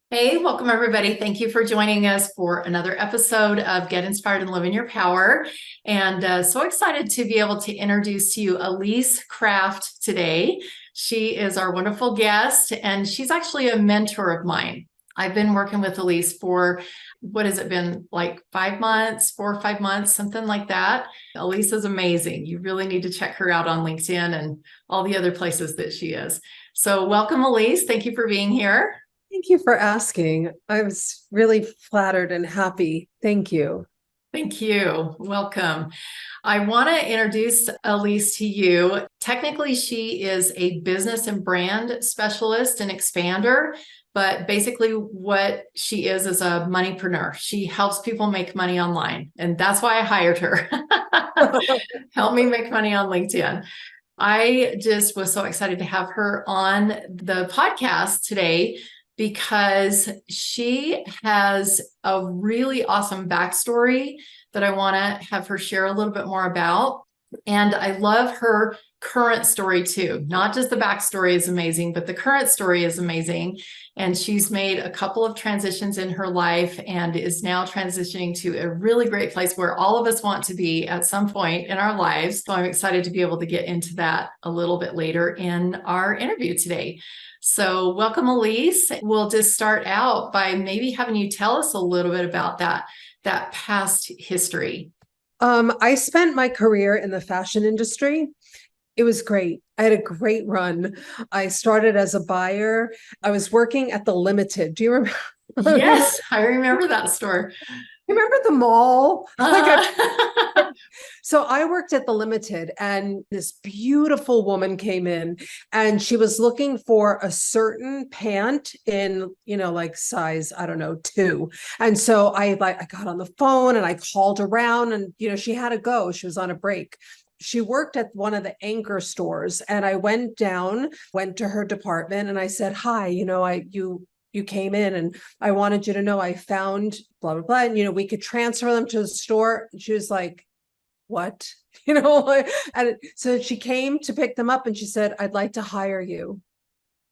Hey, welcome everybody. Thank you for joining us for another episode of Get Inspired and Live in Your Power. And so excited to be able to introduce to you Ilyse Craft today. She is our wonderful guest, and she's actually a mentor of mine. I've been working with Ilyse for, what has it been, like 5 months, 4 or 5 months, something like that. Ilyse is amazing. You really need to check her out on LinkedIn and all the other places that she is. So welcome, Ilyse. Thank you for being here. Thank you for asking. I was really flattered and happy. Thank you. Thank you. Welcome. I want to introduce Ilyse to you. Technically, she is a business and brand specialist and expander, but basically what she is a moneypreneur. She helps people make money online, and that's why I hired her. Help me make money on LinkedIn. I just was so excited to have her on the podcast today because she has a really awesome backstory that I want to have her share a little bit more about. And I love her current story too. Not just the backstory is amazing, but the current story is amazing. And she's made a couple of transitions in her life and is now transitioning to a really great place where all of us want to be at some point in our lives. So I'm excited to be able to get into that a little bit later in our interview today. So welcome, Ilyse. We'll just start out by maybe having you tell us a little bit about that past history. I spent my career in the fashion industry. It was great. I had a great run. I started as a buyer. I was working at the Limited. Do you remember? Yes, I remember that store. Remember the mall? Uh, So I worked at the Limited, and this beautiful woman came in and she was looking for a certain pant in, like size, I don't know, 2. And so I got on the phone and I called around, and, she had to go. She was on a break. She worked at one of the anchor stores, and I went to her department, and I said, "Hi, you came in and I wanted you to know I found blah, blah, blah. And, we could transfer them to the store." And she was like, "What?" And so she came to pick them up and she said, "I'd like to hire you."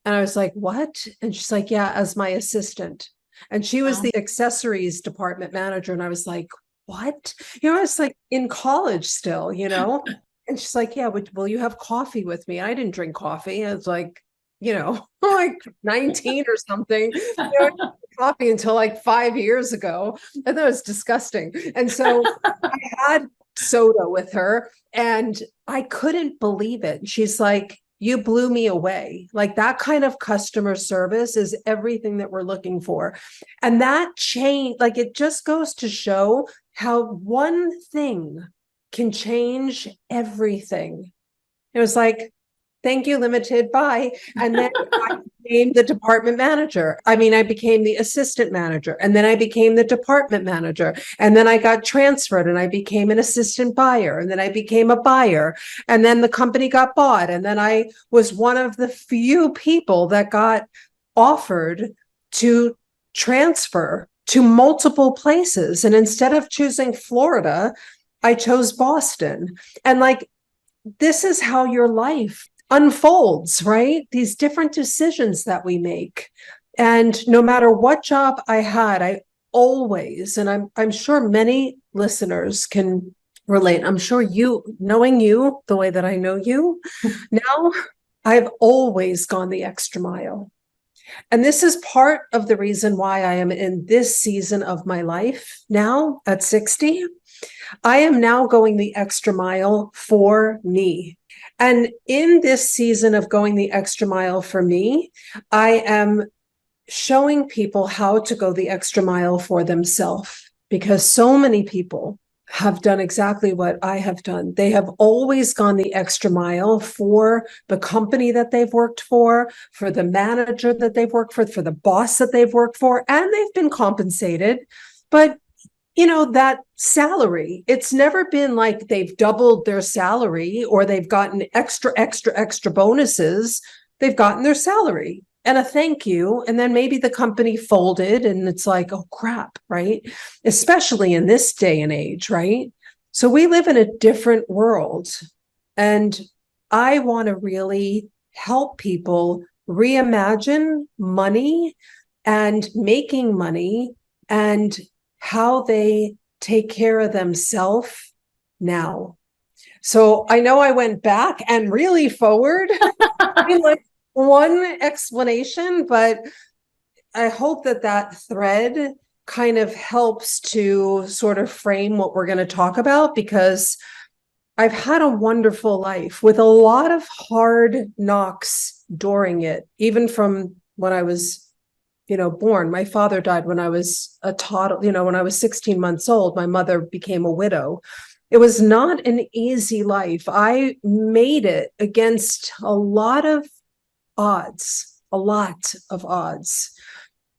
And I was like, "What?" And she's like, "Yeah, as my assistant." And she was wow. the accessories department manager. And I was like, "What?" I was like in college still. And she's like, "Yeah, will you have coffee with me?" And I didn't drink coffee. I was like, like 19 or something. Coffee until like 5 years ago. And that was disgusting. And so I had soda with her and I couldn't believe it. She's like, "You blew me away." Like, that kind of customer service is everything that we're looking for. And that change, like, it just goes to show how one thing can change everything. It was like, "Thank you, Limited, bye." And then I became the department manager. I mean, I became the assistant manager, and then I became the department manager. And then I got transferred and I became an assistant buyer. And then I became a buyer. And then the company got bought. And then I was one of the few people that got offered to transfer to multiple places. And instead of choosing Florida, I chose Boston. And like, this is how your life unfolds, right? These different decisions that we make. And no matter what job I had, I always, and I'm sure many listeners can relate. I'm sure knowing you the way that I know you now, I've always gone the extra mile. And this is part of the reason why I am in this season of my life now at 60. I am now going the extra mile for me. And in this season of going the extra mile for me, I am showing people how to go the extra mile for themselves, because so many people have done exactly what I have done. They have always gone the extra mile for the company that they've worked for the manager that they've worked for the boss that they've worked for, and they've been compensated. But that salary, it's never been like they've doubled their salary or they've gotten extra bonuses. They've gotten their salary and a thank you. And then maybe the company folded and it's like, oh crap, right? Especially in this day and age, right? So we live in a different world. And I want to really help people reimagine money and making money and how they take care of themselves now. So I know I went back and really forward in like one explanation, but I hope that that thread kind of helps to sort of frame what we're going to talk about, because I've had a wonderful life with a lot of hard knocks during it, even from when I was, born. My father died when I was a toddler, when I was 16 months old. My mother became a widow. It was not an easy life. I made it against a lot of odds, a lot of odds.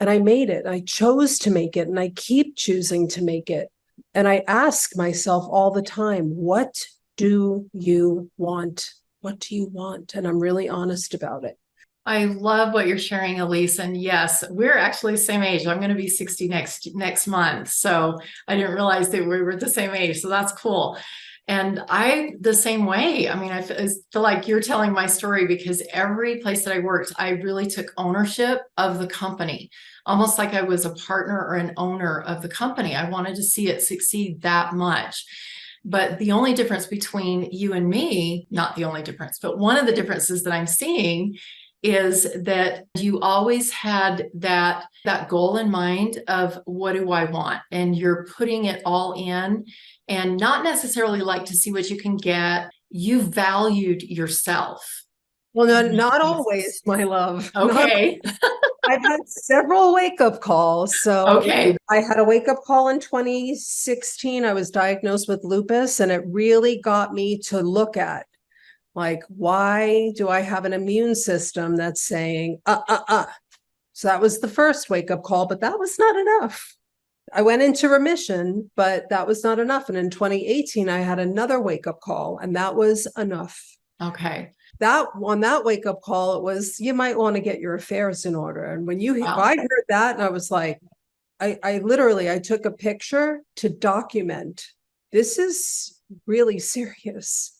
And I made it. I chose to make it, and I keep choosing to make it. And I ask myself all the time, what do you want? What do you want? And I'm really honest about it. I love what you're sharing, Ilyse. And yes, we're actually the same age. I'm going to be 60 next month. So I didn't realize that we were the same age. So that's cool. And I, the same way. I mean, I feel like you're telling my story, because every place that I worked, I really took ownership of the company, almost like I was a partner or an owner of the company. I wanted to see it succeed that much. But the only difference between you and me, not the only difference, but one of the differences that I'm seeing is that you always had that goal in mind of, what do I want? And you're putting it all in, and not necessarily like to see what you can get. You valued yourself. Well, no, not always, my love. Okay. I've had several wake-up calls. So Okay. I had a wake-up call in 2016. I was diagnosed with lupus, and it really got me to look at, like, why do I have an immune system that's saying, So that was the first wake-up call, but that was not enough. I went into remission, but that was not enough. And in 2018, I had another wake-up call, and that was enough. Okay. That on that wake-up call, it was, you might want to get your affairs in order. And when Wow. I heard that, and I was like, I literally, I took a picture to document, this is really serious.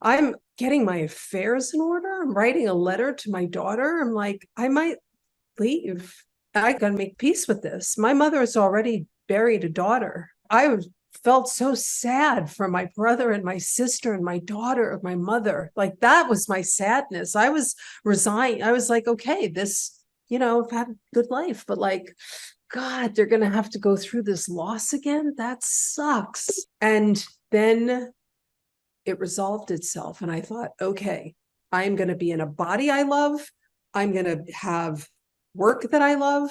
I'm getting my affairs in order. I'm writing a letter to my daughter. I'm like, I might leave. I got to make peace with this. My mother has already buried a daughter. I felt so sad for my brother and my sister and my daughter of my mother. Like, that was my sadness. I was resigned. I was like, okay, this, I've had a good life, but like, God, they're going to have to go through this loss again. That sucks. And then it resolved itself. And I thought, okay, I'm going to be in a body I love. I'm going to have work that I love.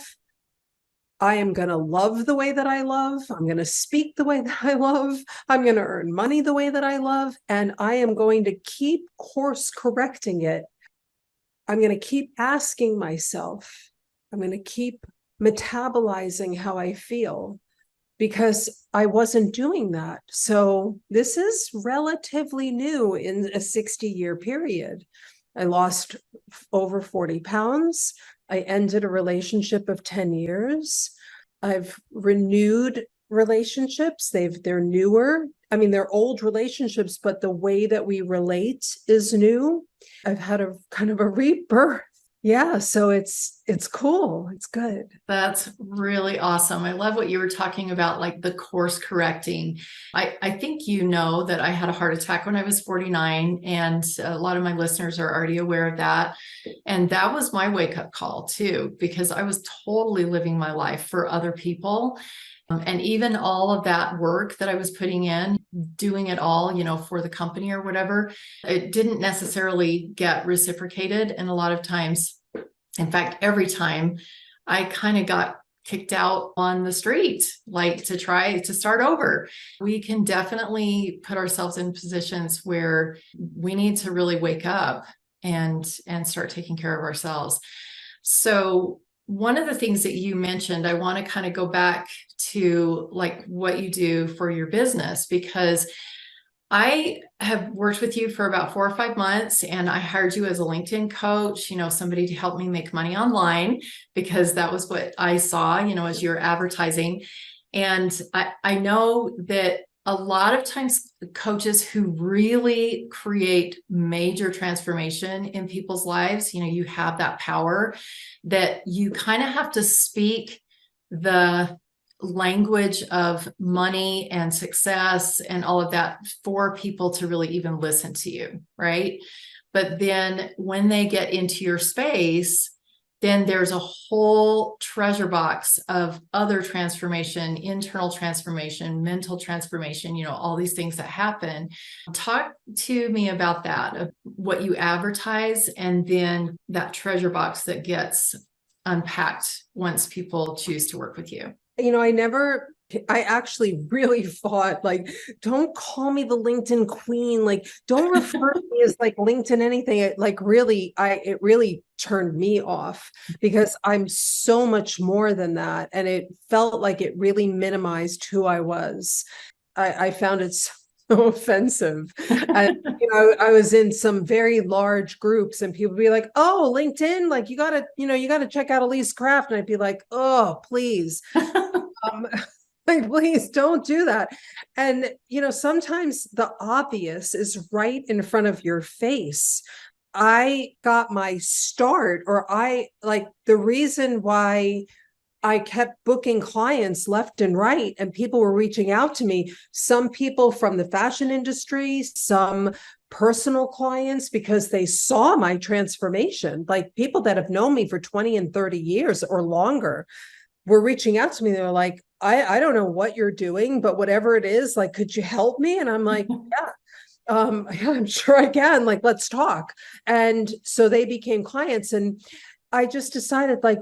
I am going to love the way that I love. I'm going to speak the way that I love. I'm going to earn money the way that I love. And I am going to keep course correcting it. I'm going to keep asking myself. I'm going to keep metabolizing how I feel, because I wasn't doing that. So this is relatively new in a 60-year period. I lost over 40 pounds. I ended a relationship of 10 years. I've renewed relationships. They're newer. I mean, they're old relationships, but the way that we relate is new. I've had a kind of a rebirth. Yeah, so it's cool. It's good. That's really awesome. I love what you were talking about, like the course correcting. I think that I had a heart attack when I was 49, and a lot of my listeners are already aware of that. And that was my wake-up call too, because I was totally living my life for other people. And even all of that work that I was putting in, doing it all, for the company or whatever, it didn't necessarily get reciprocated. And a lot of times, in fact, every time, I kind of got kicked out on the street, like to try to start over. We can definitely put ourselves in positions where we need to really wake up and start taking care of ourselves. So one of the things that you mentioned, I want to kind of go back to like what you do for your business, because I have worked with you for about 4 or 5 months, and I hired you as a LinkedIn coach, somebody to help me make money online, because that was what I saw, as you're advertising. And I know that a lot of times coaches who really create major transformation in people's lives, you have that power that you kind of have to speak the language of money and success and all of that for people to really even listen to you, right? But then when they get into your space, then there's a whole treasure box of other transformation, internal transformation, mental transformation, all these things that happen. Talk to me about that, of what you advertise, and then that treasure box that gets unpacked once people choose to work with you. I actually really thought, like, don't call me the LinkedIn queen. Like, don't refer to me as like LinkedIn anything. It really turned me off because I'm so much more than that. And it felt like it really minimized who I was. I found it so offensive. And I was in some very large groups and people would be like, oh, LinkedIn, like you gotta check out Ilyse Craft. And I'd be like, oh, please. Like, please don't do that. And, sometimes the obvious is right in front of your face. I got my start, the reason why I kept booking clients left and right, and people were reaching out to me. Some people from the fashion industry, some personal clients, because they saw my transformation, like people that have known me for 20 and 30 years or longer were reaching out to me. They were like, I don't know what you're doing, but whatever it is, like, could you help me? And I'm like, yeah, I'm sure I can. Like, let's talk. And so they became clients. And I just decided, like,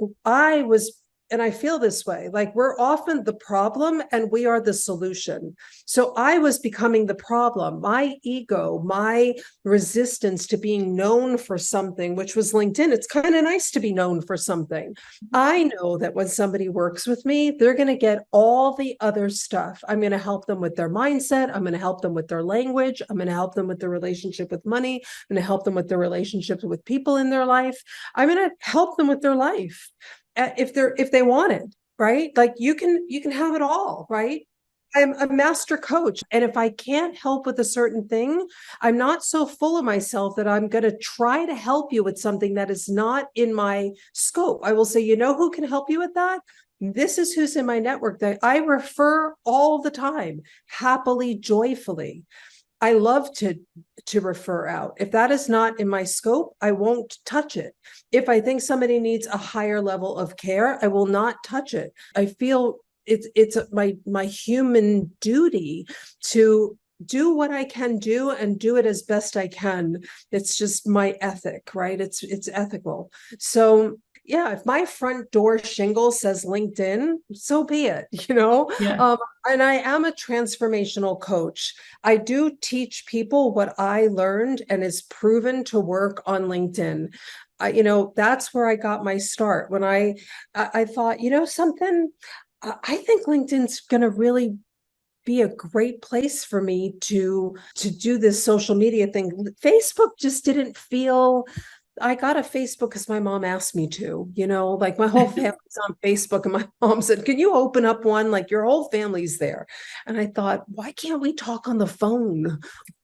and I feel this way, like we're often the problem and we are the solution. So I was becoming the problem. My ego, my resistance to being known for something, which was LinkedIn. It's kind of nice to be known for something. I know that when somebody works with me, they're going to get all the other stuff. I'm going to help them with their mindset. I'm going to help them with their language. I'm going to help them with their relationship with money. I'm going to help them with their relationships with people in their life. I'm going to help them with their life. If they want it, right? Like you can have it all, right? I'm a master coach. And if I can't help with a certain thing, I'm not so full of myself that I'm going to try to help you with something that is not in my scope. I will say, who can help you with that? This is who's in my network that I refer all the time, happily, joyfully. I love to refer out. If that is not in my scope, I won't touch it. If I think somebody needs a higher level of care, I will not touch it. I feel it's my human duty to do what I can do and do it as best I can. It's just my ethic, right? It's ethical. So yeah, if my front door shingle says LinkedIn, so be it. Yeah. And I am a transformational coach. I do teach people what I learned and is proven to work on LinkedIn. That's where I got my start. When I thought, something, I think LinkedIn's going to really be a great place for me to do this social media thing. Facebook just didn't feel. I got a Facebook because my mom asked me to, like my whole family's on Facebook, and my mom said, can you open up one? Like your whole family's there. And I thought, why can't we talk on the phone?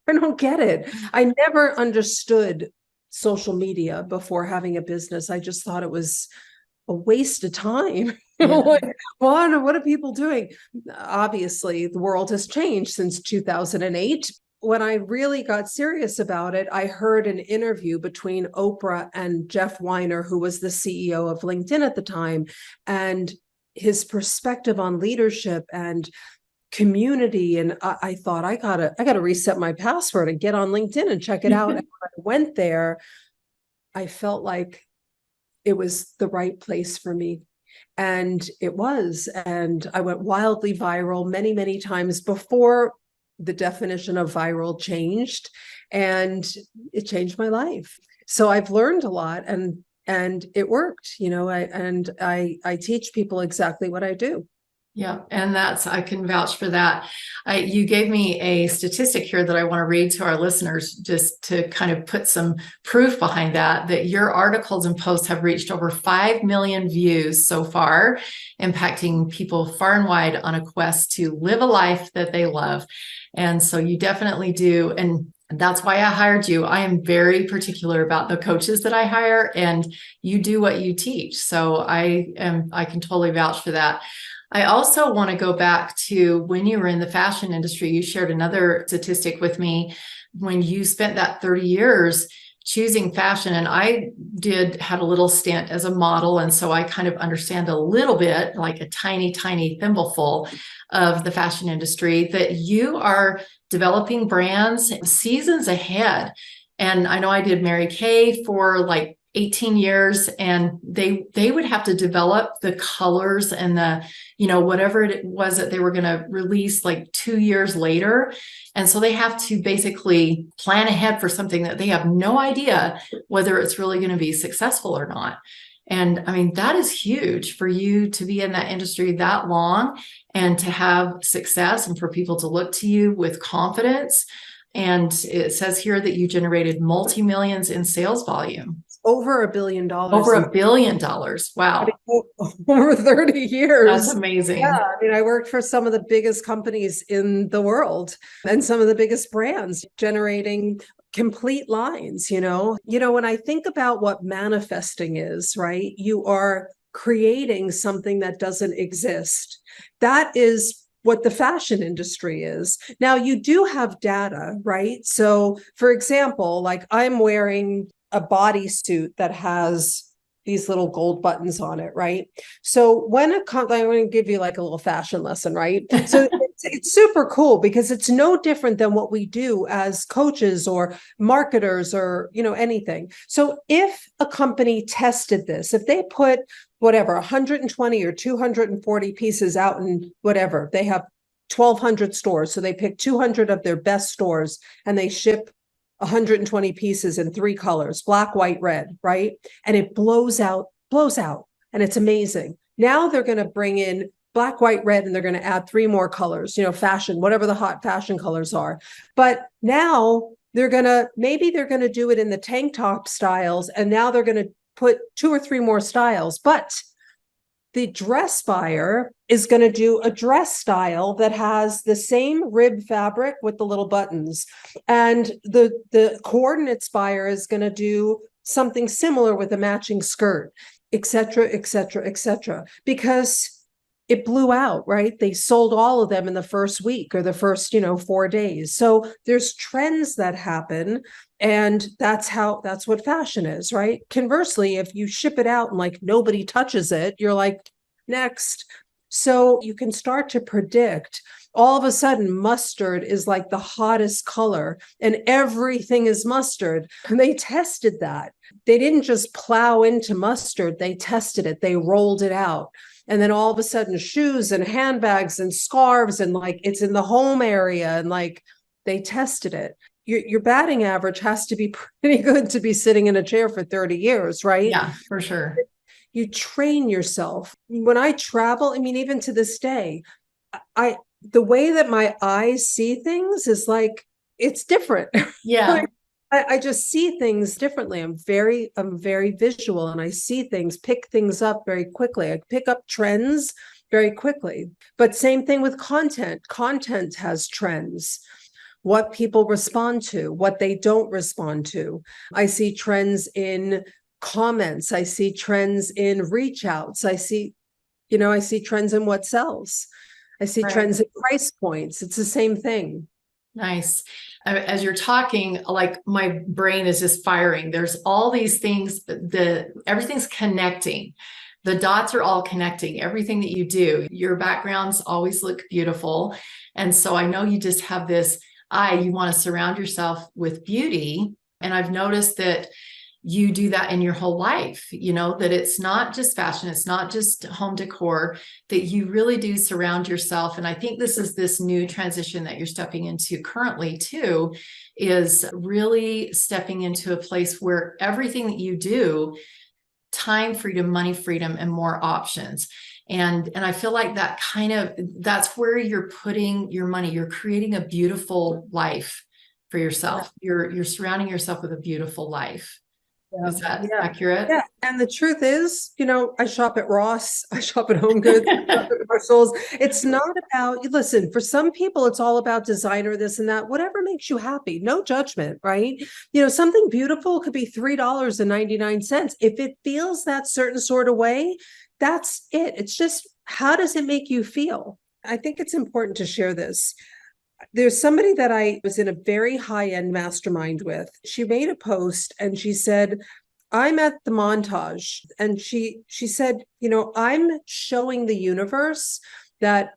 I don't get it. I never understood social media before having a business. I just thought it was a waste of time. Yeah. Like, what are people doing? Obviously, the world has changed since 2008. When I really got serious about it, I heard an interview between Oprah and Jeff Weiner, who was the CEO of LinkedIn at the time, and his perspective on leadership and community. And I thought, I gotta reset my password and get on LinkedIn and check it out. And when I went there, I felt like it was the right place for me. And it was. And I went wildly viral many, many times before the definition of viral changed. And it changed my life. So I've learned a lot, and it worked. I teach people exactly what I do. Yeah, and I can vouch for that. You gave me a statistic here that I want to read to our listeners just to kind of put some proof behind that your articles and posts have reached over 5 million views so far, impacting people far and wide on a quest to live a life that they love. And so you definitely do. And that's why I hired you. I am very particular about the coaches that I hire, and you do what you teach. So I can totally vouch for that. I also want to go back to when you were in the fashion industry. You shared another statistic with me when you spent that 30 years choosing fashion. And I had a little stint as a model. And so I kind of understand a little bit, like a tiny, tiny thimbleful of the fashion industry, that you are developing brands seasons ahead. And I know I did Mary Kay for like 18 years, and they would have to develop the colors and whatever it was that they were going to release like 2 years later. And so they have to basically plan ahead for something that they have no idea whether it's really going to be successful or not. And I mean, that is huge for you to be in that industry that long and to have success, and for people to look to you with confidence. And it says here that you generated multi-millions in sales volume. Over $1 billion. Over $1 billion. Wow. Over 30 years. That's amazing. Yeah. I mean, I worked for some of the biggest companies in the world and some of the biggest brands, generating complete lines. When I think about what manifesting is, right? You are creating something that doesn't exist. That is what the fashion industry is. Now, you do have data, right? So, for example, like I'm wearing a bodysuit that has these little gold buttons on it, right? So I'm going to give you like a little fashion lesson, right? So it's super cool because it's no different than what we do as coaches or marketers or, anything. So if a company tested this, if they put whatever, 120 or 240 pieces out in whatever, they have 1,200 stores. So they pick 200 of their best stores and they ship 120 pieces in 3 colors, black, white, red, right? And it blows out, and it's amazing. Now they're going to bring in black, white, red, and they're going to add 3 more colors, fashion, whatever the hot fashion colors are. But now maybe they're going to do it in the tank top styles, and now they're going to put 2 or 3 more styles. But the dress buyer is going to do a dress style that has the same rib fabric with the little buttons. And the coordinates buyer is going to do something similar with a matching skirt, et cetera, et cetera, et cetera, because it blew out, right? They sold all of them in the first week or the first, 4 days. So there's trends that happen. And that's what fashion is, right? Conversely, if you ship it out and like nobody touches it, you're like, next. So you can start to predict. All of a sudden, mustard is like the hottest color and everything is mustard. And they tested that. They didn't just plow into mustard. They tested it. They rolled it out. And then all of a sudden, shoes and handbags and scarves and like it's in the home area and like they tested it. Your batting average has to be pretty good to be sitting in a chair for 30 years, right? Yeah, for sure. You train yourself. When I travel, I mean, even to this day, the way that my eyes see things is like, it's different. Yeah. I just see things differently. I'm very visual and I see things, pick things up very quickly. I pick up trends very quickly. But same thing with content. Content has trends. What people respond to, what they don't respond to. I see trends in comments. I see trends in reach outs. I see trends in what sells. I see trends in price points. It's the same thing. Nice. As you're talking, like my brain is just firing. There's all these things, everything's connecting. The dots are all connecting. Everything that you do, your backgrounds always look beautiful. And so I know you just have this eye, you want to surround yourself with beauty. And I've noticed that you do that in your whole life, that it's not just fashion, it's not just home decor, that you really do surround yourself. And I think this new transition that you're stepping into currently too, is really stepping into a place where everything that you do, time freedom, money freedom, and more options. And I feel like that that's where you're putting your money. You're creating a beautiful life for yourself. You're surrounding yourself with a beautiful life. Yeah, Is that yeah, accurate? yeah. And the truth is, I shop at Ross, I shop at Home Goods, I shop at Marshalls. It's not about, listen, for some people, it's all about designer, this and that, whatever makes you happy. No judgment, right? Something beautiful could be $3.99. If it feels that certain sort of way, that's it. It's just, how does it make you feel? I think it's important to share this. There's somebody that I was in a very high-end mastermind with. She made a post and she said, I'm at the montage. And she said, I'm showing the universe that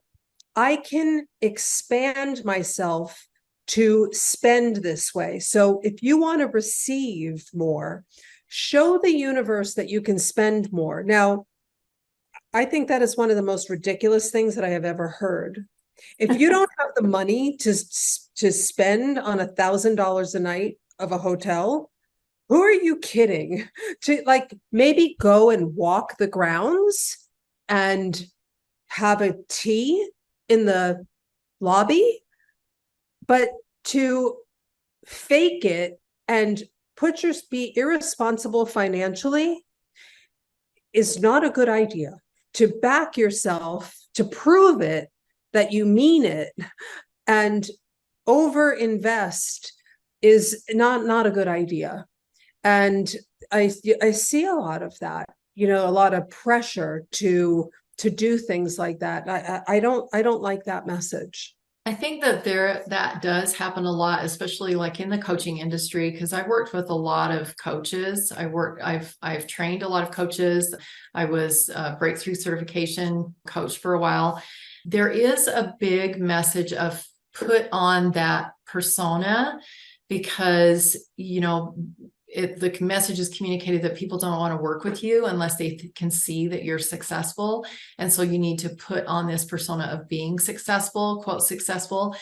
I can expand myself to spend this way. So if you want to receive more, show the universe that you can spend more. Now, I think that is one of the most ridiculous things that I have ever heard. If you don't have the money to spend on $1,000 a night of a hotel, who are you kidding? To maybe go and walk the grounds and have a tea in the lobby, but to fake it and be irresponsible financially is not a good idea. To back yourself, to prove it, that you mean it, and over invest is not a good idea. And I see a lot of that, a lot of pressure to do things like that. I don't like that message. I think that does happen a lot, especially like in the coaching industry, because I worked with a lot of coaches. I've trained a lot of coaches. I was a breakthrough certification coach for a while. There is a big message of put on that persona because, the message is communicated that people don't want to work with you unless they can see that you're successful. And so you need to put on this persona of being successful, quote, successful.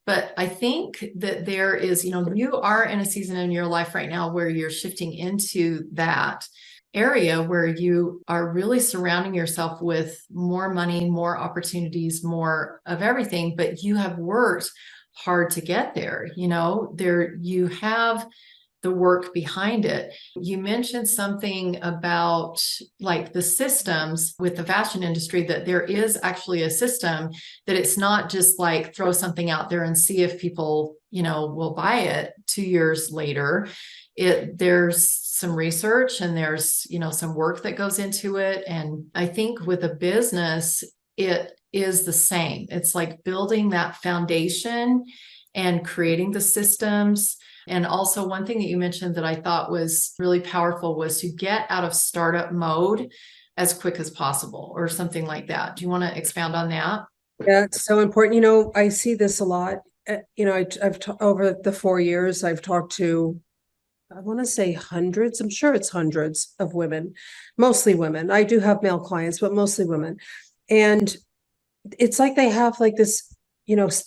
But I think that there is, you are in a season in your life right now where you're shifting into that area where you are really surrounding yourself with more money, more opportunities, more of everything, but you have worked hard to get there. You have the work behind it. You mentioned something about like the systems with the fashion industry, that there is actually a system, that it's not just like throw something out there and see if people, will buy it 2 years later. There's some research and there's, some work that goes into it. And I think with a business, it is the same. It's like building that foundation and creating the systems. And also one thing that you mentioned that I thought was really powerful was to get out of startup mode as quick as possible or something like that. Do you want to expound on that? Yeah, it's so important. I see this a lot. I've over the 4 years, I've talked to, I want to say hundreds, I'm sure it's hundreds of women, mostly women. I do have male clients, but mostly women. And it's like they have like this,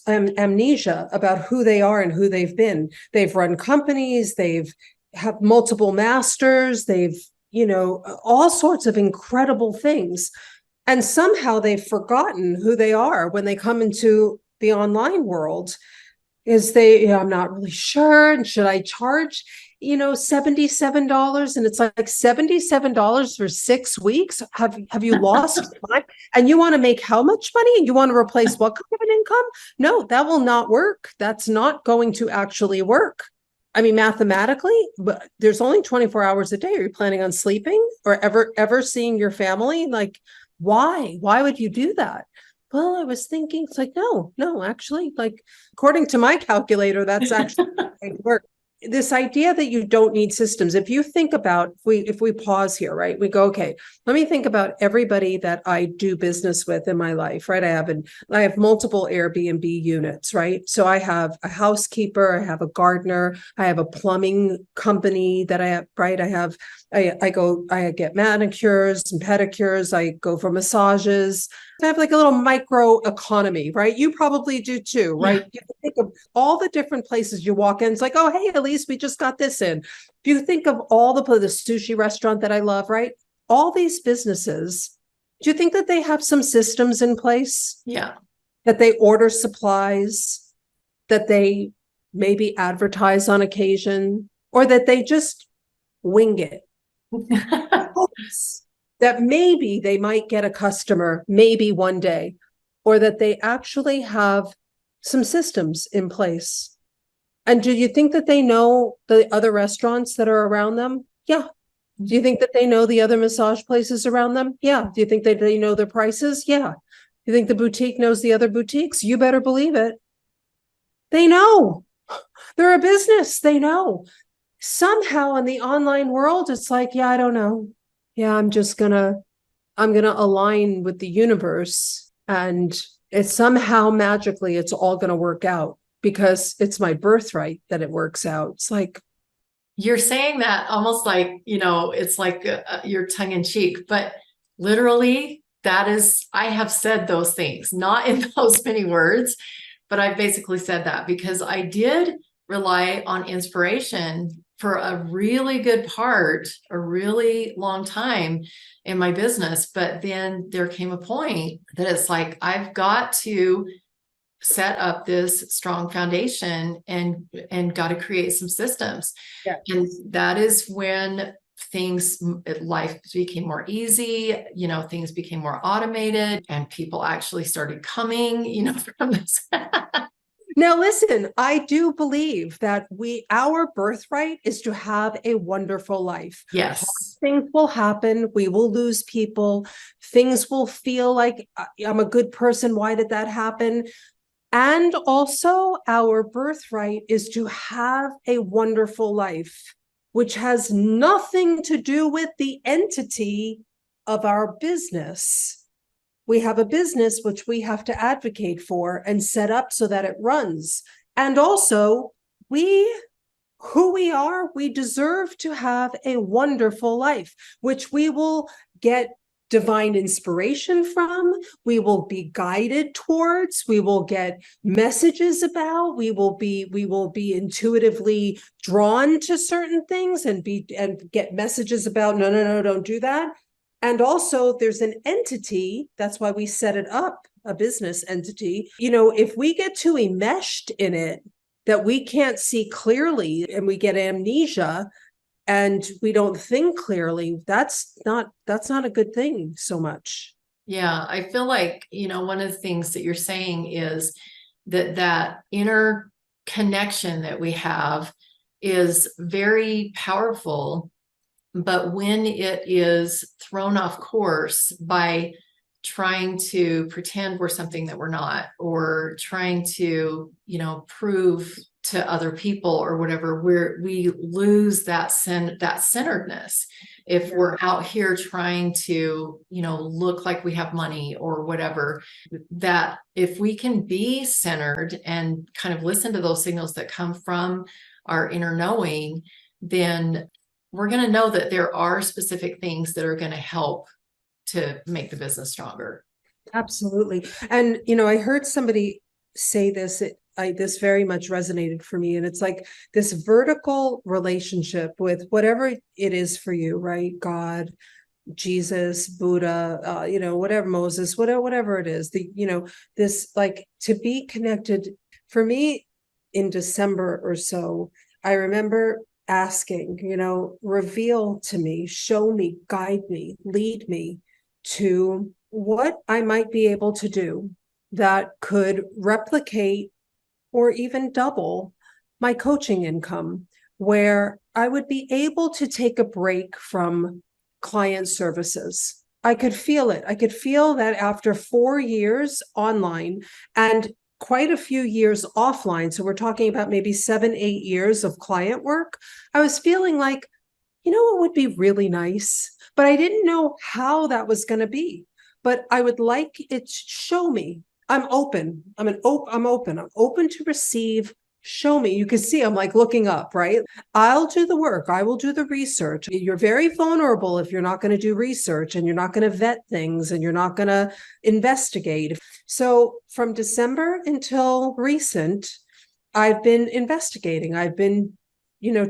amnesia about who they are and who they've been. They've run companies, they've have multiple masters, they've, all sorts of incredible things. And somehow they've forgotten who they are when they come into the online world. I'm not really sure. And should I charge, $77? And it's like $77 for 6 weeks. Have you lost time? And you want to make how much money? And you want to replace what kind of an income? No, that will not work. That's not going to actually work. I mean, mathematically, but there's only 24 hours a day. Are you planning on sleeping or ever seeing your family? Like, why? Why would you do that? Well, I was thinking, it's like, no, actually, like, according to my calculator, that's actually work. This idea that you don't need systems. If you think about, if we pause here, right, we go, okay, let me think about everybody that I do business with in my life, right? I have multiple Airbnb units, right? So I have a housekeeper, I have a gardener, I have a plumbing company that I have, right? I get manicures and pedicures, I go for massages. I have like a little micro economy, right? You probably do too, right? Yeah. You think of all the different places you walk in. It's like, oh, hey, Ilyse, we just got this in. If you think of all the sushi restaurant that I love, right? All these businesses, Do you think that they have some systems in place? Yeah. That they order supplies, that they maybe advertise on occasion, or that they just wing it? Hopes that maybe they might get a customer, maybe one day, or that they actually have some systems in place. And do you think that they know the other restaurants that are around them? Yeah. Do you think that they know the other massage places around them? Yeah. Do you think that they know their prices? Yeah. You think the boutique knows the other boutiques? You better believe it. They know. They're a business. They know. Somehow in the online world, it's like, yeah, I don't know. Yeah, I'm gonna align with the universe, and it's somehow magically it's all gonna work out because it's my birthright that it works out. It's like, You're saying that almost like, it's like your tongue in cheek, but literally that is, I have said those things, not in those many words, but I basically said that because I did rely on inspiration for a really good part, a really long time in my business. But then there came a point that it's like, I've got to set up this strong foundation and got to create some systems. yeah. And that is when life became more easy, things became more automated and people actually started coming, from this. Now, listen, I do believe that our birthright is to have a wonderful life. Yes. Things will happen. We will lose people. Things will feel like I'm a good person. Why did that happen? And also, our birthright is to have a wonderful life, which has nothing to do with the entity of our business. We have a business which we have to advocate for and set up so that it runs. And also, who we are, we deserve to have a wonderful life, which we will get divine inspiration from, we will be guided towards, we will get messages about, we will be intuitively drawn to certain things and get messages about no, don't do that. And also there's an entity, that's why we set it up, a business entity. If we get too enmeshed in it that we can't see clearly and we get amnesia and we don't think clearly, that's not a good thing so much. Yeah, I feel like, one of the things that you're saying is that inner connection that we have is very powerful, but when it is thrown off course by trying to pretend we're something that we're not, or trying to, prove to other people or whatever, we lose that centeredness. If we're out here trying to, look like we have money or whatever, that if we can be centered and kind of listen to those signals that come from our inner knowing, then we're going to know that there are specific things that are going to help to make the business stronger. Absolutely. And, I heard somebody say this, this very much resonated for me. And it's like this vertical relationship with whatever it is for you, right? God, Jesus, Buddha, whatever, Moses, whatever it is, this, like, to be connected. For me, in December or so, I remember asking, reveal to me, show me, guide me, lead me to what I might be able to do that could replicate or even double my coaching income, where I would be able to take a break from client services. I could feel it. I could feel that after 4 years online and quite a few years offline, so we're talking about maybe 7, 8 years of client work, I was feeling like, it would be really nice, but I didn't know how that was going to be. But I would like it to show me. I'm open. I'm open. I'm open to receive. Show me. You can see I'm like looking up, right? I'll do the work. I will do the research. You're very vulnerable if you're not going to do research and you're not going to vet things and you're not going to investigate. So from December until recent, I've been investigating. I've been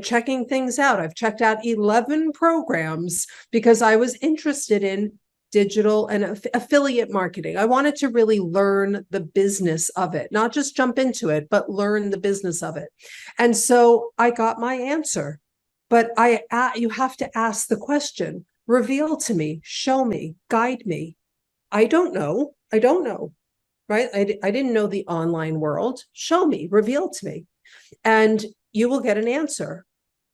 checking things out. I've checked out 11 programs because I was interested in digital and affiliate marketing. I wanted to really learn the business of it, not just jump into it, but learn the business of it. And so I got my answer. But you have to ask the question, reveal to me, show me, guide me. I don't know. I don't know. Right. I didn't know the online world. Show me, reveal to me. And you will get an answer.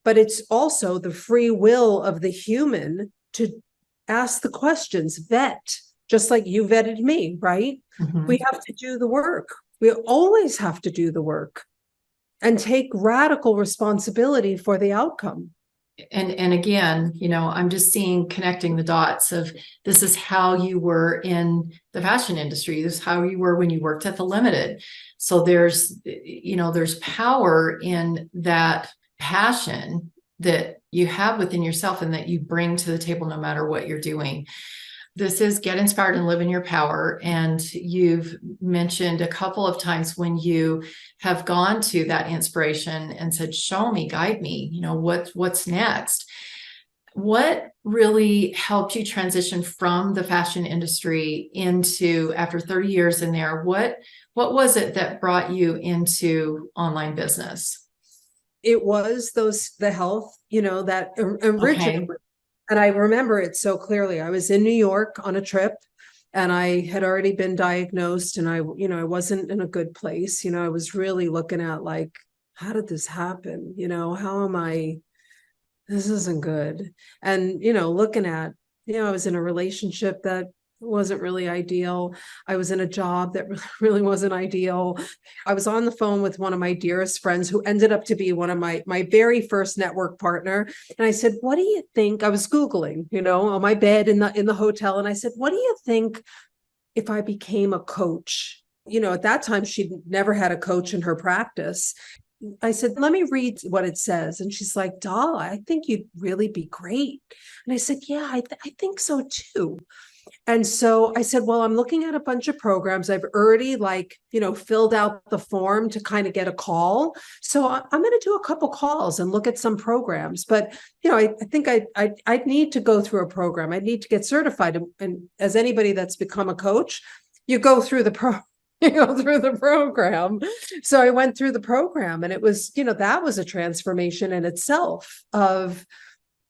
But it's also the free will of the human to ask the questions, vet, just like you vetted me, right? Mhm. We have to do the work. We always have to do the work and take radical responsibility for the outcome. And again, I'm just seeing, connecting the dots of, this is how you were in the fashion industry. This is how you were when you worked at the Limited. So there's power in that passion that you have within yourself and that you bring to the table no matter what you're doing. This is Get Inspired and Live in Your Power. And you've mentioned a couple of times when you have gone to that inspiration and said, show me, guide me, what's next. What really helped you transition from the fashion industry into, after 30 years in there, what was it that brought you into online business? It was the health, that originally. Okay. And I remember it so clearly. I was in New York on a trip and I had already been diagnosed and I wasn't in a good place. I was really looking at like, how did this happen? How am I, this isn't good. And, looking at, I was in a relationship that wasn't really ideal. I was in a job that really wasn't ideal. I was on the phone with one of my dearest friends who ended up to be one of my very first network partner. And I said, what do you think? I was Googling, on my bed in the hotel. And I said, what do you think if I became a coach? At that time, she'd never had a coach in her practice. I said, let me read what it says. And she's like, Doll, I think you'd really be great. And I said, yeah, I think so too. And so I said, well, I'm looking at a bunch of programs. I've already filled out the form to kind of get a call. So I'm going to do a couple calls and look at some programs. But, I think I'd need to go through a program. I'd need to get certified. And as anybody that's become a coach, you go through the you go through the program. So I went through the program and it was, that was a transformation in itself of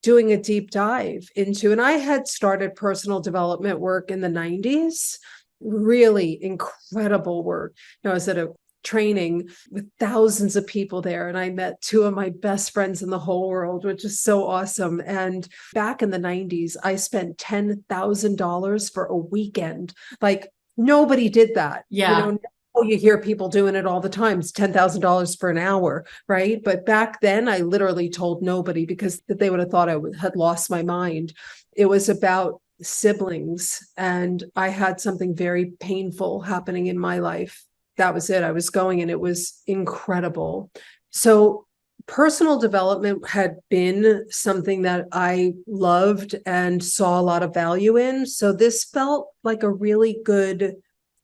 doing a deep dive into, and I had started personal development work in the 90s, really incredible work. I was at a training with thousands of people there and I met two of my best friends in the whole world, which is so awesome. And back in the 90s, I spent $10,000 for a weekend. Like nobody did that. Yeah. You hear people doing it all the time. It's $10,000 for an hour, right? But back then, I literally told nobody because they would have thought I had lost my mind. It was about siblings, and I had something very painful happening in my life. That was it. I was going, and it was incredible. So personal development had been something that I loved and saw a lot of value in. So this felt like a really good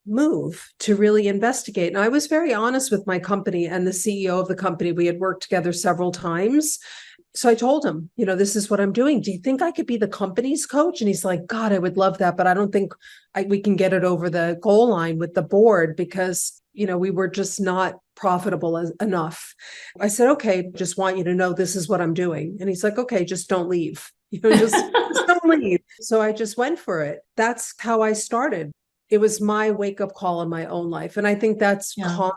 move to really investigate. And I was very honest with my company and the CEO of the company. We had worked together several times. So I told him, this is what I'm doing. Do you think I could be the company's coach? And he's like, God, I would love that. But I don't think we can get it over the goal line with the board because, we were just not profitable enough. I said, okay, just want you to know this is what I'm doing. And he's like, okay, just don't leave. Just don't leave. So I just went for it. That's how I started. It was my wake-up call in my own life. And I think that's common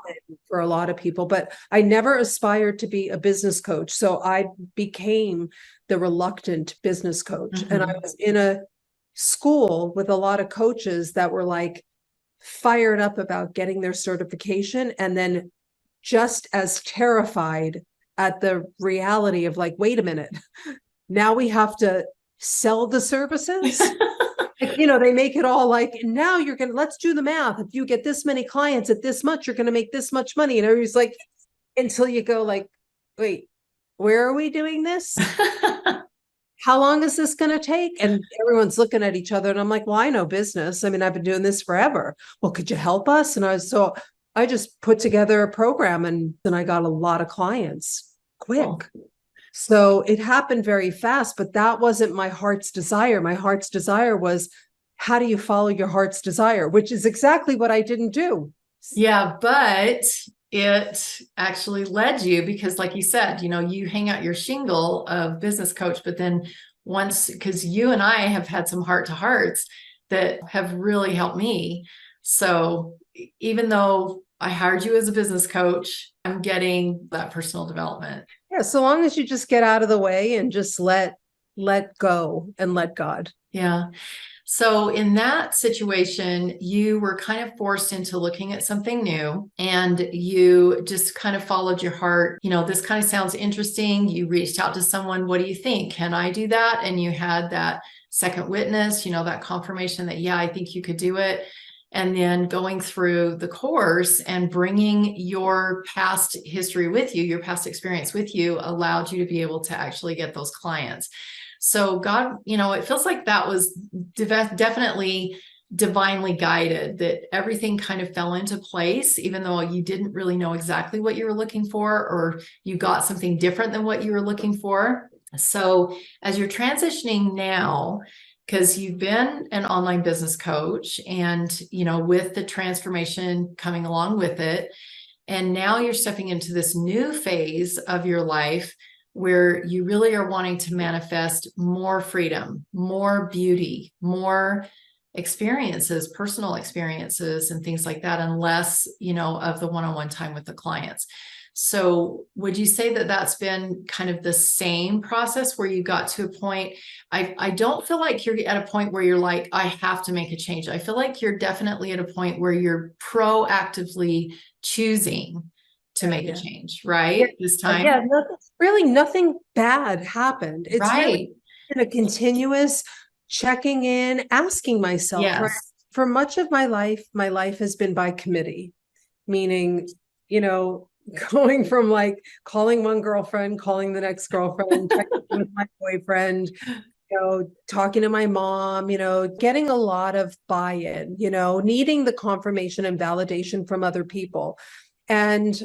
for a lot of people, but I never aspired to be a business coach. So I became the reluctant business coach. Mm-hmm. And I was in a school with a lot of coaches that were like fired up about getting their certification and then just as terrified at the reality of like, wait a minute, now we have to sell the services. They make it all like, now let's do the math. If you get this many clients at this much, you're going to make this much money. And everybody's like, until you go like, wait, where are we doing this? How long is this going to take? And everyone's looking at each other. And I'm like, well, I know business. I mean, I've been doing this forever. Well, could you help us? And I just put together a program and I got a lot of clients quick. Cool. So it happened very fast, but that wasn't my heart's desire. My heart's desire was, how do you follow your heart's desire, which is exactly what I didn't do. Yeah, but it actually led you because, like you said, you hang out your shingle of business coach, but then once, because you and I have had some heart to hearts that have really helped me. So even though I hired you as a business coach, I'm getting that personal development. Yeah, so long as you just get out of the way and just let go and let God. Yeah. So in that situation, you were kind of forced into looking at something new and you just kind of followed your heart. This kind of sounds interesting. You reached out to someone. What do you think? Can I do that? And you had that second witness, that confirmation that, yeah, I think you could do it. And then going through the course and bringing your past history with you, your past experience with you, allowed you to be able to actually get those clients. So God, it feels like that was definitely divinely guided, that everything kind of fell into place, even though you didn't really know exactly what you were looking for, or you got something different than what you were looking for. So as you're transitioning now, because you've been an online business coach and, with the transformation coming along with it, and now you're stepping into this new phase of your life where you really are wanting to manifest more freedom, more beauty, more experiences, personal experiences, and things like that, and less, of the one-on-one time with the clients. So would you say that that's been kind of the same process where you got to a point? I don't feel like you're at a point where you're like, I have to make a change. I feel like you're definitely at a point where you're proactively choosing to make a change, right? This time. Yeah, really nothing bad happened. It's really Right. been a continuous checking in, asking myself, right? Yes. For much of my life has been by committee, meaning, you know, going from like calling one girlfriend, calling the next girlfriend, checking in with my boyfriend, talking to my mom, getting a lot of buy-in, needing the confirmation and validation from other people. And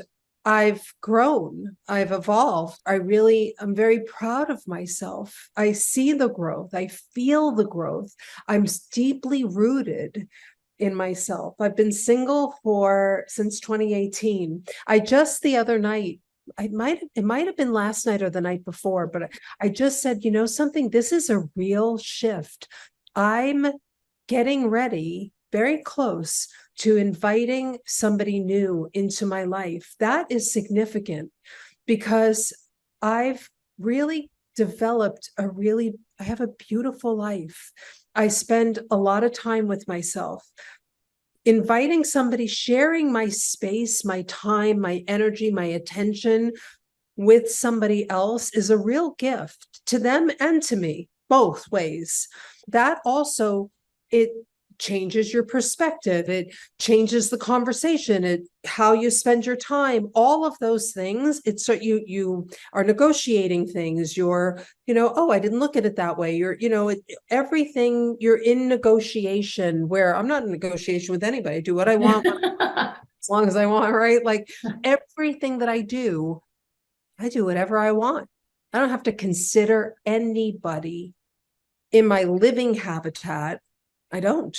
I've grown, I've evolved. I'm very proud of myself. I see the growth, I feel the growth. I'm deeply rooted in myself. I've been single since 2018. I just the other night, it might have been last night or the night before, but I just said, something, this is a real shift. I'm getting ready, very close to inviting somebody new into my life. That is significant because I've really developed I have a beautiful life. I spend a lot of time with myself. Inviting somebody, sharing my space, my time, my energy, my attention with somebody else is a real gift to them and to me, both ways. That also, it changes your perspective. It changes the conversation, how you spend your time, all of those things. It's so you are negotiating things. You're, oh, I didn't look at it that way. Everything, you're in negotiation, where I'm not in negotiation with anybody. I do what I want as long as I want, right? Like everything that I do whatever I want. I don't have to consider anybody in my living habitat. I don't.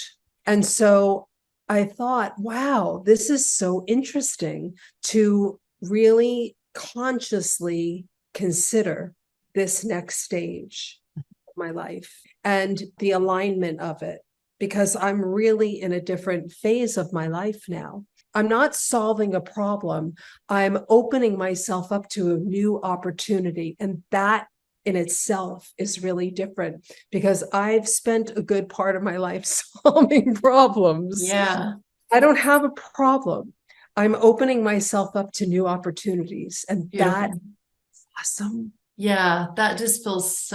And so I thought, wow, this is so interesting to really consciously consider this next stage of my life and the alignment of it, because I'm really in a different phase of my life now. I'm not solving a problem. I'm opening myself up to a new opportunity. And that in itself is really different, because I've spent a good part of my life solving problems. Yeah. I don't have a problem. I'm opening myself up to new opportunities. And Beautiful. that's awesome. Yeah, that just feels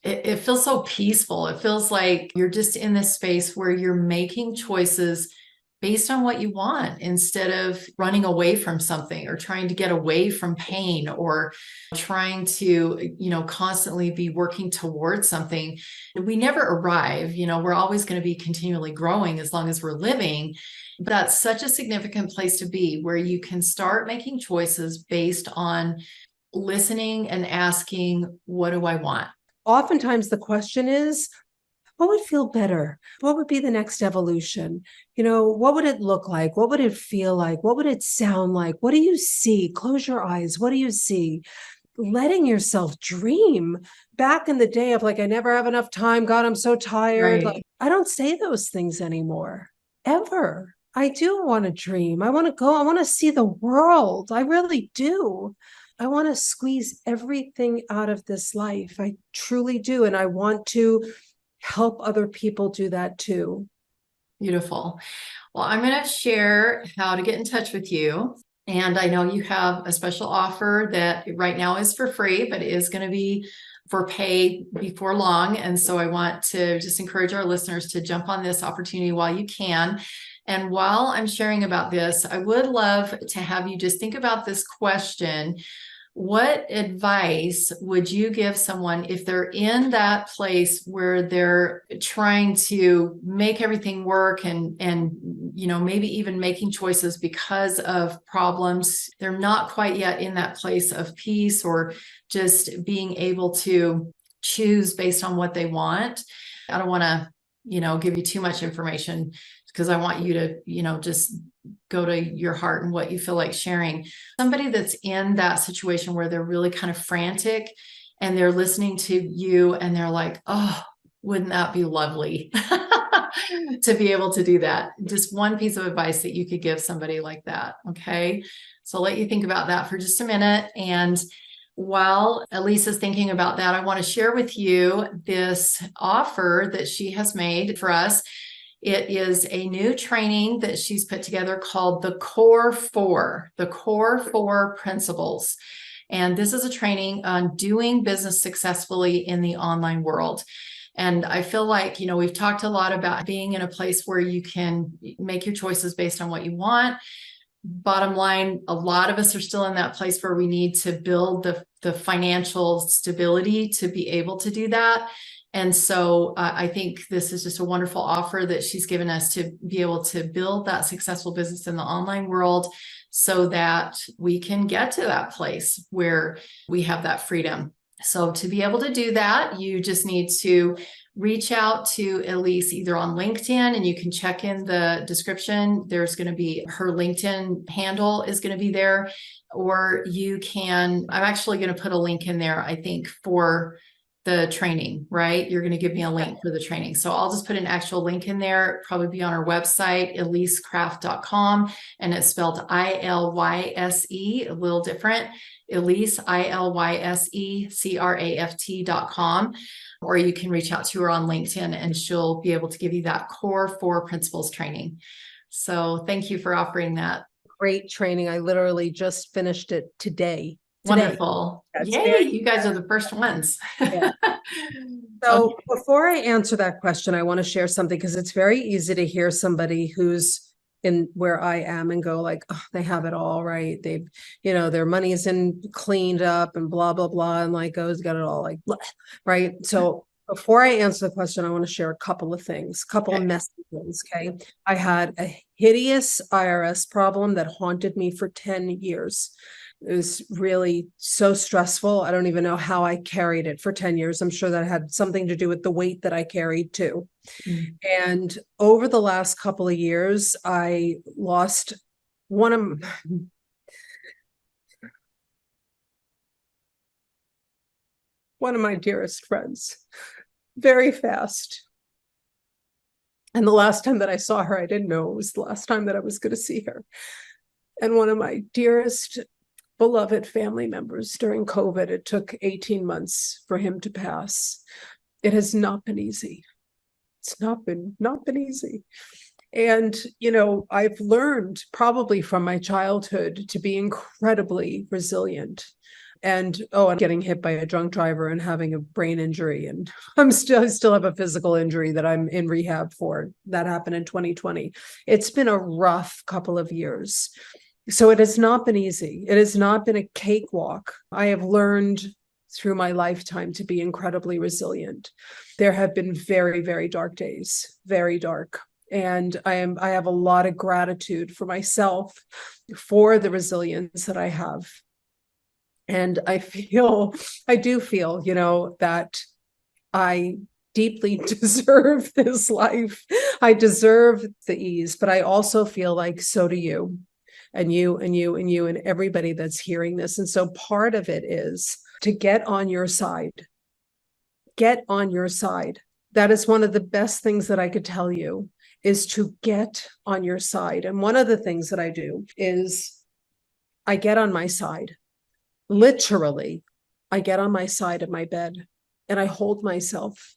it feels so peaceful. It feels like you're just in this space where you're making choices based on what you want, instead of running away from something or trying to get away from pain, or trying to, constantly be working towards something. We never arrive, we're always going to be continually growing as long as we're living. But that's such a significant place to be, where you can start making choices based on listening and asking, what do I want? Oftentimes the question is, what would feel better? What would be the next evolution? What would it look like? What would it feel like? What would it sound like? What do you see? Close your eyes. What do you see? Letting yourself dream. Back in the day of like, I never have enough time. God, I'm so tired. Like, Right. I don't say those things anymore, ever. I do want to dream. I want to go. I want to see the world. I really do. I want to squeeze everything out of this life. I truly do. And I want to help other people do that too. Beautiful. Well, I'm going to share how to get in touch with you. And I know you have a special offer that right now is for free, but it is going to be for pay before long. And so I want to just encourage our listeners to jump on this opportunity while you can. And while I'm sharing about this, I would love to have you just think about this question. What advice would you give someone if they're in that place where they're trying to make everything work and maybe even making choices because of problems? They're not quite yet in that place of peace or just being able to choose based on what they want. I don't want to, give you too much information because I want you to, just go to your heart and what you feel like sharing. Somebody that's in that situation where they're really kind of frantic and they're listening to you and they're like, oh, wouldn't that be lovely to be able to do that? Just one piece of advice that you could give somebody like that. Okay. So I'll let you think about that for just a minute. And while Ilyse is thinking about that, I want to share with you this offer that she has made for us. It is a new training that she's put together called the Core Four Principles. And this is a training on doing business successfully in the online world. And I feel like, we've talked a lot about being in a place where you can make your choices based on what you want. Bottom line, a lot of us are still in that place where we need to build the financial stability to be able to do that. And so I think this is just a wonderful offer that she's given us to be able to build that successful business in the online world so that we can get to that place where we have that freedom. So to be able to do that, you just need to reach out to Ilyse either on LinkedIn, and you can check in the description. There's going to be her LinkedIn handle is going to be there, or you can, I'm actually going to put a link in there, I think, for the training, right? You're going to give me a link for the training. So I'll just put an actual link in there, probably be on our website, ilysecraft.com, and it's spelled Ilse, a little different, Ilyse, ILYSECRAFT.com. Or you can reach out to her on LinkedIn and she'll be able to give you that Core Four Principles training. So thank you for offering that. Great training. I literally just finished it today. Wonderful. That's Yay, very you guys are the first ones. yeah. So before I answer that question, I want to share something because it's very easy to hear somebody who's in where I am and go like, oh, they have it all right. They've, their money is in cleaned up and blah, blah, blah. And like, oh, it's got it all like, blah, right. So before I answer the question, I want to share a couple of things, couple of messages. Okay. I had a hideous IRS problem that haunted me for 10 years. It was really so stressful. I don't even know how I carried it for 10 years. I'm sure that had something to do with the weight that I carried too. And over the last couple of years, I lost one of my dearest friends very fast. And the last time that I saw her, I didn't know it was the last time that I was going to see her. And one of my dearest beloved family members during COVID, it took 18 months for him to pass. It has not been easy. It's not been easy. And, I've learned probably from my childhood to be incredibly resilient. And, I'm getting hit by a drunk driver and having a brain injury. And I still have a physical injury that I'm in rehab for. That happened in 2020. It's been a rough couple of years. So it has not been easy. It has not been a cakewalk. I have learned through my lifetime to be incredibly resilient. There have been very, very dark days, very dark. And I have a lot of gratitude for myself for the resilience that I have. And I do feel, that I deeply deserve this life. I deserve the ease, but I also feel like so do you, and you, and you, and you, and everybody that's hearing this. And so part of it is to get on your side. Get on your side. That is one of the best things that I could tell you, is to get on your side. And one of the things that I do is I get on my side. Literally, I get on my side of my bed and I hold myself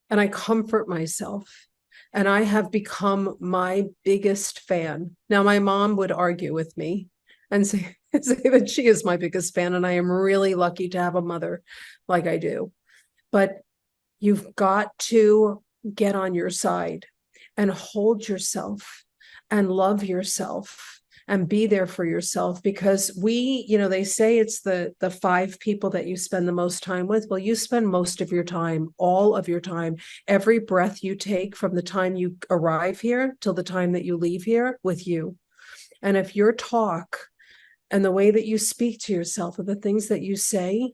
and I comfort myself. And I have become my biggest fan. Now, my mom would argue with me and say that she is my biggest fan. And I am really lucky to have a mother like I do. But you've got to get on your side and hold yourself and love yourself and be there for yourself, because they say it's the 5 people that you spend the most time with. Well, you spend most of your time, all of your time, every breath you take from the time you arrive here till the time that you leave here, with you. And if your talk and the way that you speak to yourself and the things that you say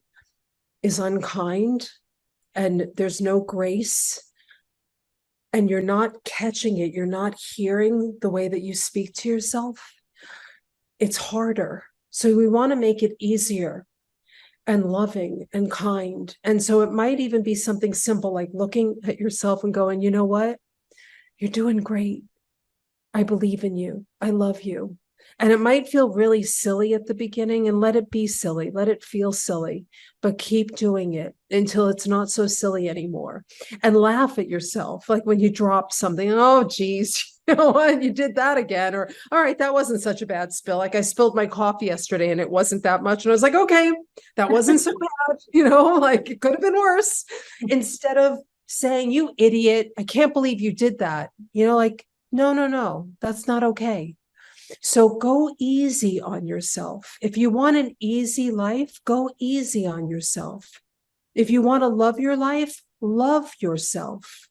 is unkind, and there's no grace, and you're not catching it, you're not hearing the way that you speak to yourself, it's harder. So we want to make it easier and loving and kind. And so it might even be something simple like looking at yourself and going, you know what? You're doing great. I believe in you. I love you. And it might feel really silly at the beginning, and let it be silly. Let it feel silly, but keep doing it until it's not so silly anymore. And laugh at yourself. Like when you drop something, oh, geez, you know what? You did that again. Or, all right, that wasn't such a bad spill. Like I spilled my coffee yesterday and it wasn't that much. And I was like, okay, that wasn't so bad. Like it could have been worse. Instead of saying, you idiot, I can't believe you did that. Like, no, that's not okay. So go easy on yourself. If you want an easy life, go easy on yourself. If you want to love your life, love yourself.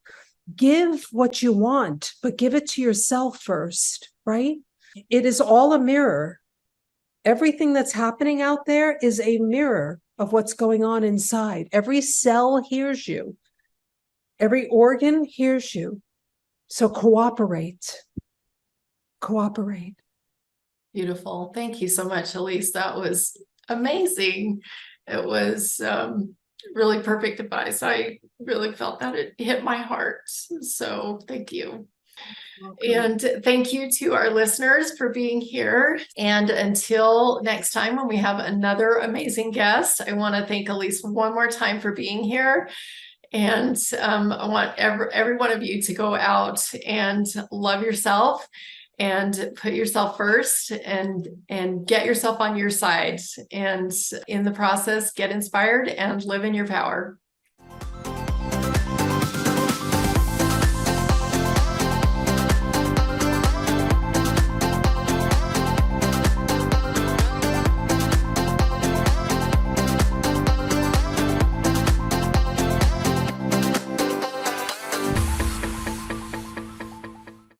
Give what you want, but give it to yourself first, right? It is all a mirror. Everything that's happening out there is a mirror of what's going on inside. Every cell hears you. Every organ hears you. So cooperate. Cooperate. Beautiful. Thank you so much, Ilyse. That was amazing. It was really perfect advice. I really felt that it hit my heart. So thank you. And thank you to our listeners for being here. And until next time, when we have another amazing guest, I want to thank Ilyse one more time for being here. And I want every one of you to go out and love yourself and put yourself first, and get yourself on your side, and in the process, get inspired and live in your power.